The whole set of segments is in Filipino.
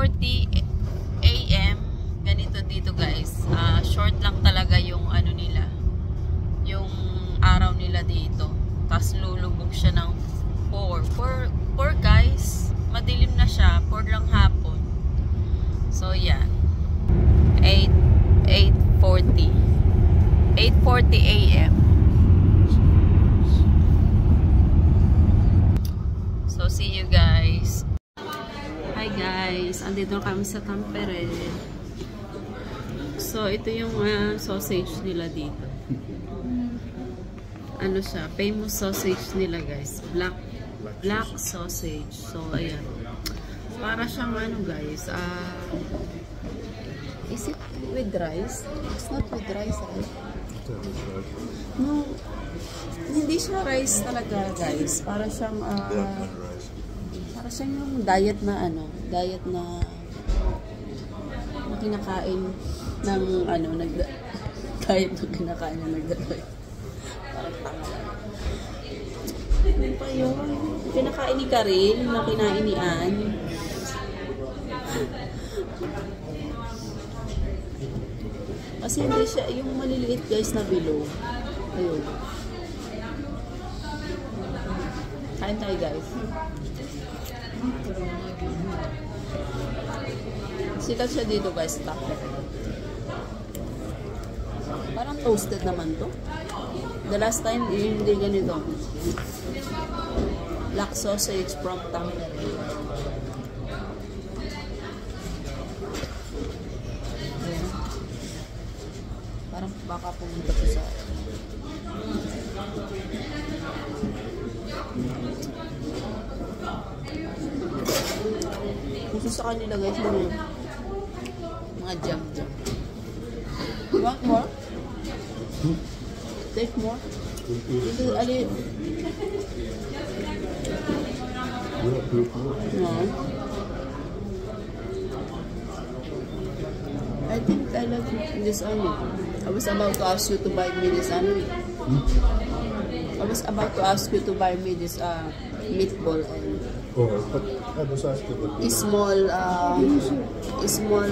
8:40 AM. Ganito dito guys. Short lang talaga yung ano nila. Yung araw nila dito. Tapos lulubog siya ng 4 guys. Madilim na siya. 4 lang hapon. So yan. 8:40 AM. So see you guys. Hi guys, andito na kami sa Tampere. So ito yung sausage nila dito. Ano siya, famous sausage nila guys. Black sausage. So ayan. Para siyang ano guys, is it with rice? It's not with rice, right? No, hindi siya rice talaga guys. Para siyang para siyang yung diet na kinakain ng diet na kinakain ng nagdadrive. Parang tanga lang. Ano pa yun? Kinakain ni Karil na kinain ni Ann. Kasi hindi siya, yung maliliit guys na below. Ayun. Kain tayo guys. Sikat siya dito guys. Parang toasted naman to. The last time, hindi ganito. Black sausage from Tampere. Parang baka pumunta ko sa gusto sa kanila guys mga jam. You want more? Take more? This is no. I think I like this only. I was about to ask you to buy me this only. I was about to ask you to buy me this meatball and small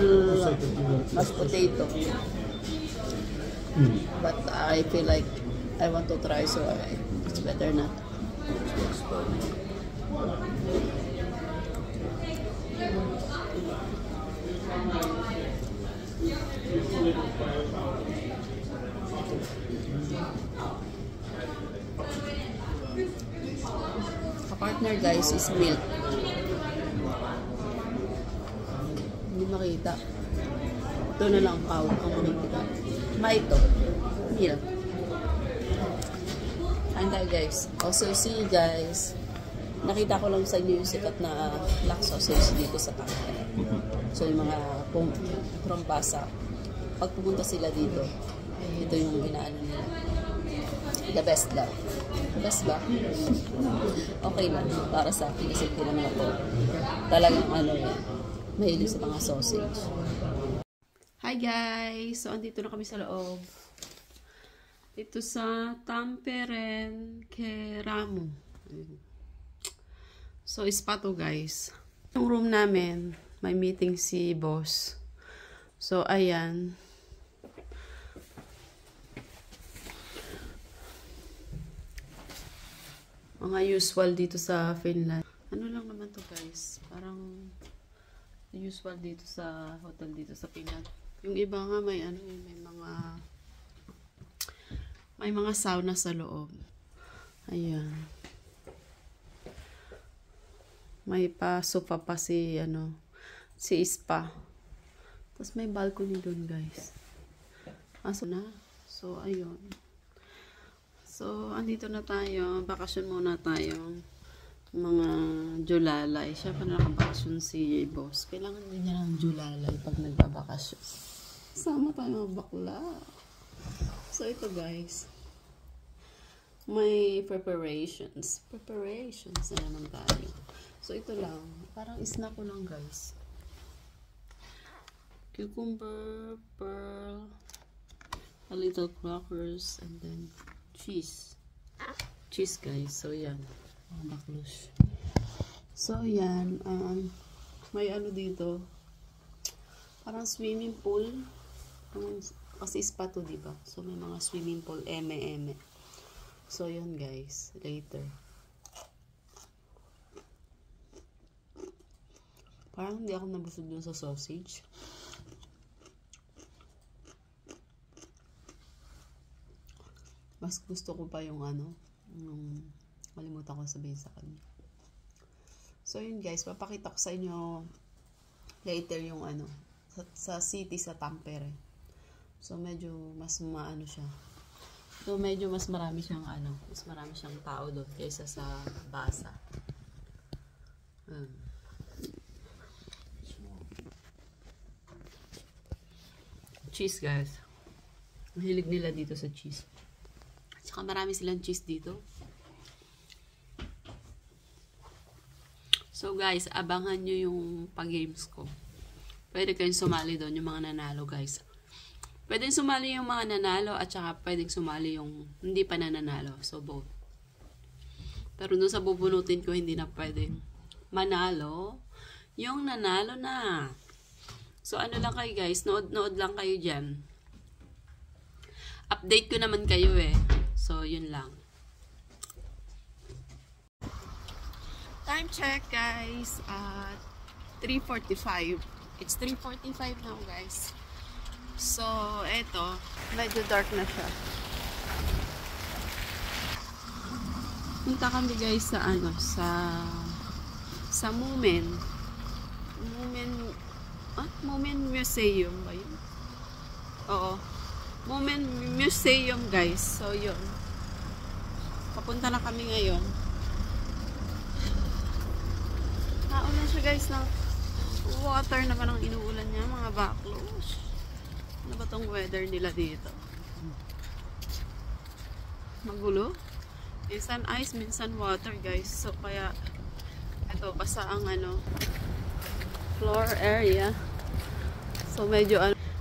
mashed potato. But I feel like I want to try, so it's better not. Partner guys is milk. Hindi makita. Ito na lang ang makikita. Ito. Milk. Kain tayo guys. Also see you guys. Nakita ko lang sa inyo yung sikat na black sausage dito sa Tampere. So yung mga from Basa, pag pumunta sila dito, ito yung inaano nila. The best daw. Best ba? Okay lang. Para sa akin kasi hindi naman ako talagang mahilig sa mga sausage. Hi guys! So andito na kami sa loob. Ito sa Tampere Keramo. So spa to guys. Yung room namin, may meeting si boss. So ayan. Mga usual dito sa Finland. Ano lang naman to guys. Parang usual dito sa hotel dito sa Finland. Yung iba nga may mga sauna sa loob. Ayan. May sofa pa si spa. Tapos may balcony doon guys. Aso na. So ayun. So, andito na tayo. Bakasyon muna tayo. Mga Julalay. Siya pa nakabakasyon si boss. Kailangan din niya ng Julalay pag nagbabakasyon. Sama tayo mga bakla. So, ito guys. May preparations. Preparations na naman tayo. So, ito lang. Parang snack ko lang guys. Cucumber, pearl, a little crackers, and then cheese guys. So yan, baklush. So yan, may dito Parang swimming pool. Kasi spa to, diba? So, may mga swimming pool, eme. So, yun guys. Later. Parang hindi ako nabusog dun sa sausage. Mas gusto ko pa yung kalimutan ko sabihin sa kanya. So, yun guys. Papakita ko sa inyo later yung sa city sa Tampere. So, medyo mas maano siya. So, medyo mas marami siyang mas marami siyang tao doon kaysa sa Basa. Cheese, guys. Mahilig nila dito sa cheese. At saka marami silang cheese dito. So, guys, abangan nyo yung pag-games ko. Pwede kayong sumali doon, yung mga nanalo, guys. Pwedeng sumali yung mga nanalo at saka pwedeng sumali yung hindi pa nananalo. So, both. Pero doon sa bubunutin ko, hindi na pwedeng manalo yung nanalo na. So, ano lang kayo guys, nood lang kayo dyan. Update ko naman kayo eh. So, yun lang. Time check guys at 3:45. It's 3:45 now guys. So, eto, medyo dark na siya. Punta kami guys sa sa Moomin Museum ba yun? Oo. Moomin Museum guys. So, yun. Papunta na kami ngayon. Naulan siya guys na water naman ang inuulan niya, mga backlogs. Ano ba tong weather nila dito? Magulo. Minsan ice, minsan water guys. So kaya ito basa ang floor area. So medyo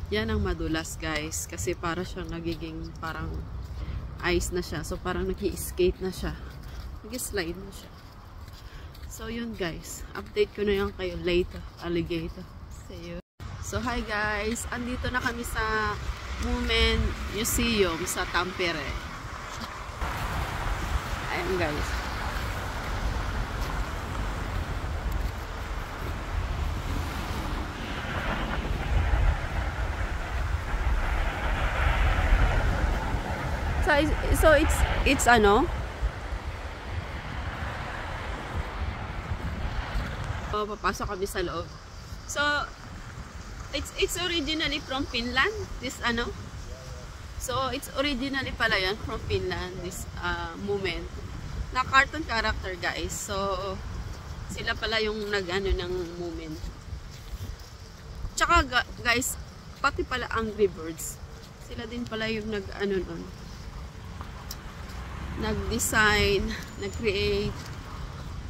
yan ang madulas guys. Kasi para siyang nagiging parang ice na siya. So parang nag-i-skate na siya. Nag-slide na siya. So yun guys. Update ko na yan kayo later. Alligator. See you. So, hi guys! Andito na kami sa Moomin Museum sa Tampere. Ayan guys. So it's papasok kami sa loob. So, it's originally from Finland, this So, it's originally pala yan from Finland, this Moomin. Na cartoon character, guys. So, sila pala yung ng Moomin. Tsaka, guys, pati pala Angry Birds. Sila din pala yung nun. Nag-design, nag-create.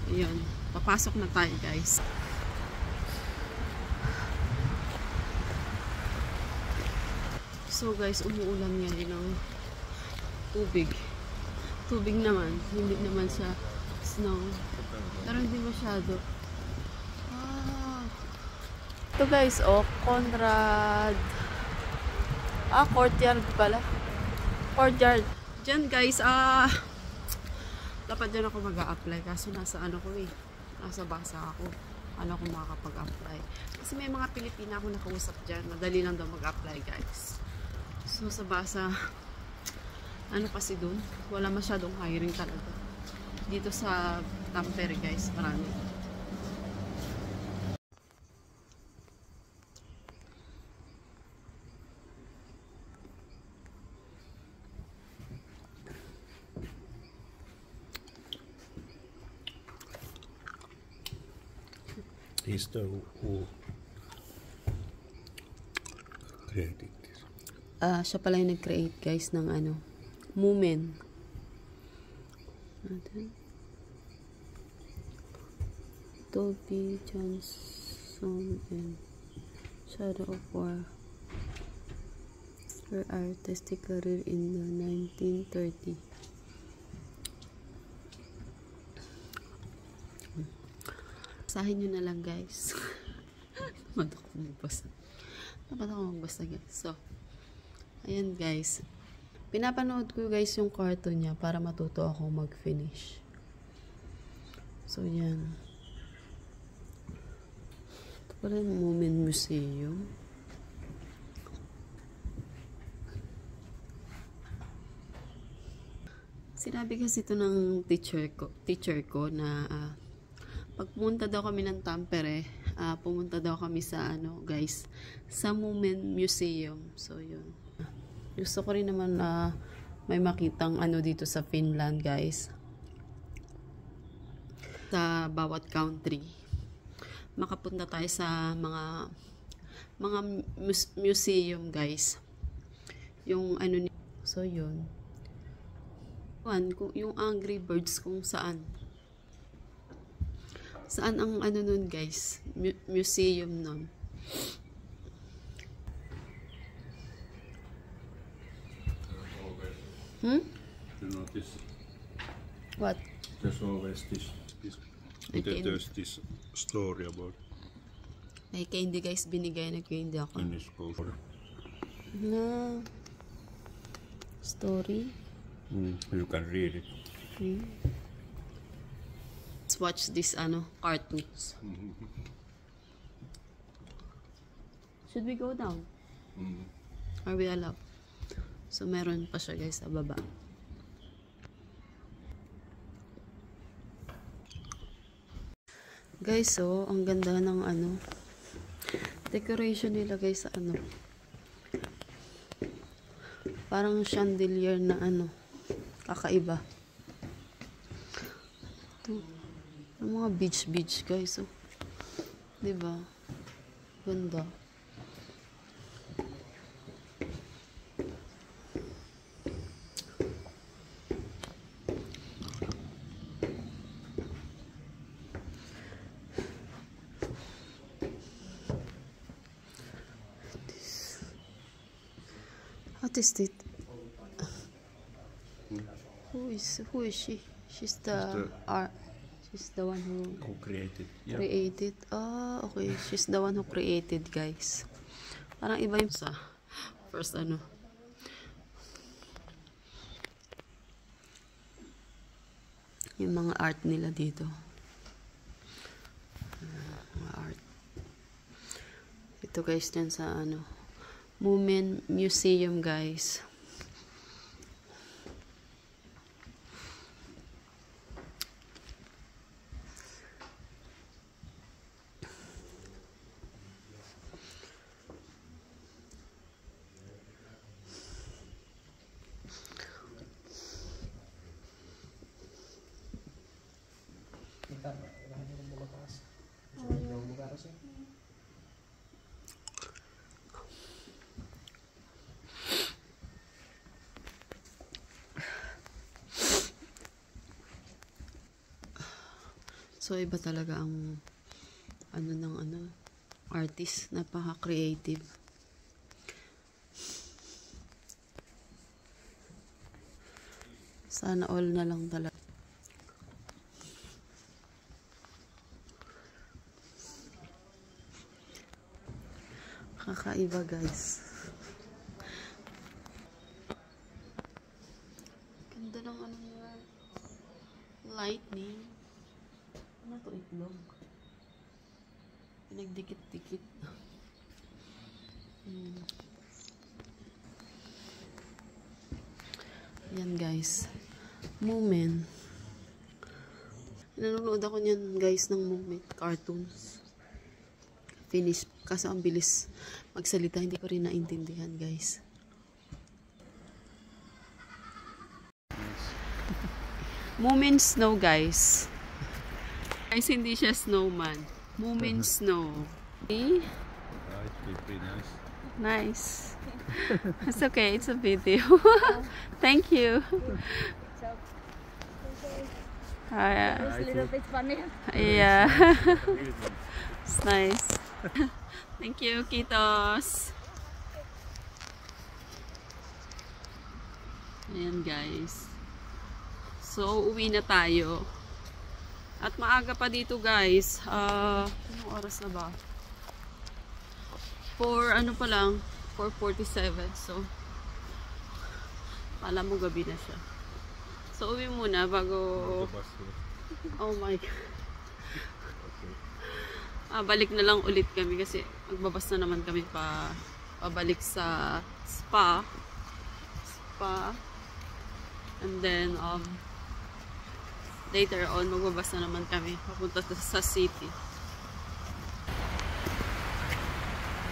Yun. Papasok na tayo, guys. So guys, umuulan ngayon ng tubig. Tubig naman, hindi naman siya snow. Pero hindi masyado. Ito guys, Conrad. Courtyard pala. Courtyard. Diyan guys, dapat dyan ako mag-a-apply. Kaso nasa nasa Basa ako. Ano ako makakapag-apply. Kasi may mga Pilipina ako nakausap dyan. Madali lang daw mag-apply guys. So, sa Basa, kasi dun, wala masyadong hiring talaga. Dito sa Tampere, guys, marami. He's the who created this. Siya pala yung nag-create guys ng Moomin. Toby Johnson and Shadow of War. Her artistic career in the 1930s. Basahin nyo na lang guys. Madako mo basa. Dapat ako magbasa guys. So, ayan guys. Pinapanood ko guys yung cartoon niya para matuto ako mag-finish. So, yan. Ito pala yung Moment Museum. Sinabi kasi ito ng teacher ko na pag pumunta daw kami ng Tampere, pumunta daw kami sa guys, sa Moment Museum. So, yun. Gusto ko rin naman may makitang dito sa Finland, guys. Sa bawat country, makapunta tayo sa mga museum, guys. Yung so yun. Yung Angry Birds kung saan ang nun, guys, museum nun. You notice? What? There's always this story about May candy guys, binigay na candy ako. in this culture. Na story? You can read it. Let's watch this cartoons. Should we go down? Are we allowed? So meron pa siya guys sa baba. Guys, so ang ganda ng decoration nila guys sa parang chandelier na kakaiba. Ito, yung mga beach guys, oh. Diba? Ganda. What is it? Who is she? She's the one who created. Yeah. Created. Okay. She's the one who created, guys. Parang iba yung sa first yung mga art nila dito. Mga art. Ito guys dyan sa Moment Museum, guys. So iba talaga ang artist, napaka-creative. Sana all na lang talaga. Kakaiba, guys. Ganda ng lightning. Ano to, itlog? Pinagdikit-dikit. Yan, guys. Moment. Nanonood ako niyan, guys, ng Moment cartoons. Finish. Kaso ang bilis magsalita. Hindi ko rin naintindihan, guys. Moment Snow, guys. Guys, hindi siya snowman. Moment Snow. See? It's pretty nice. Nice. It's okay. It's a video. Thank you. It's a little bit funny. Yeah. It's nice. Thank you, Kitos. Ayan, guys. So, uwi na tayo. At maaga pa dito, guys. Anong oras na ba? ano pa lang, 4:47. So, alam mo gabi na siya. So, uwi muna bago... Oh my God. Balik na lang ulit kami kasi magbabas na naman kami pabalik sa spa. And then, later on, magbabas na naman kami papunta sa city.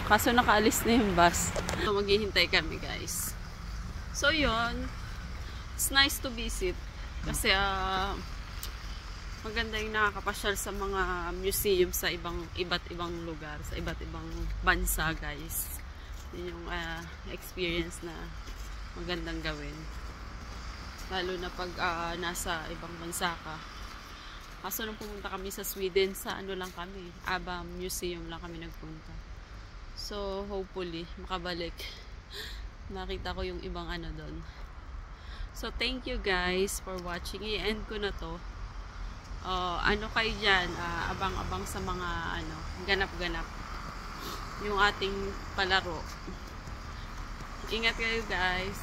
Kaso nakaalis na yung bus. So, maghihintay kami, guys. So, yun. It's nice to visit. Kasi, maganda yung nakakapasyal sa mga museum sa iba't ibang lugar, sa iba't ibang bansa, guys. Yun yung experience na magandang gawin. Lalo na pag nasa ibang bansa ka. Kaso nung pumunta kami sa Sweden, sa ano lang kami, ABBA Museum lang kami nagpunta. So, hopefully, makabalik. Nakita ko yung ibang ano doon. So, thank you guys for watching. I-end ko na to. Ano kayo dyan? Abang-abang sa mga ganap-ganap. Yung ating palaro. Ingat kayo guys.